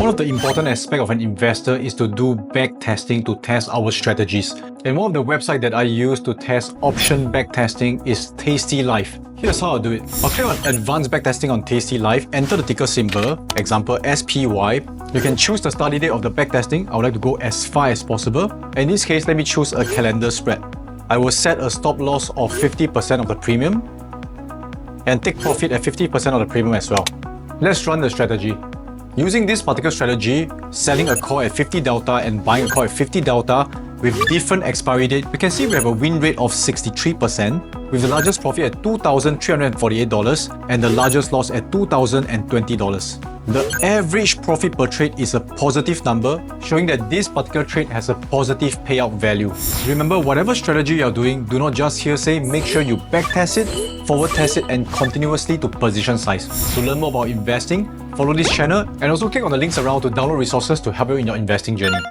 One of the important aspects of an investor is to do back testing to test our strategies. And one of the websites that I use to test option back testing is Tastylife. Here's how I do it. I'll click on Advanced Backtesting on Tastylife, enter the ticker symbol, example SPY. You can choose the study date of the backtesting. I would like to go as far as possible. In this case, let me choose a calendar spread. I will set a stop loss of 50% of the premium and take profit at 50% of the premium as well. Let's run the strategy. Using this particular strategy, selling a call at 50 delta and buying a call at 50 delta with different expiry date, we can see we have a win rate of 63%, with the largest profit at $2,348 and the largest loss at $2,020. The average profit per trade is a positive number, showing that this particular trade has a positive payout value. Remember, whatever strategy you're doing, do not just hearsay, make sure you backtest it, forward test it, and continuously to position size. To learn more about investing, follow this channel and also click on the links around to download resources to help you in your investing journey.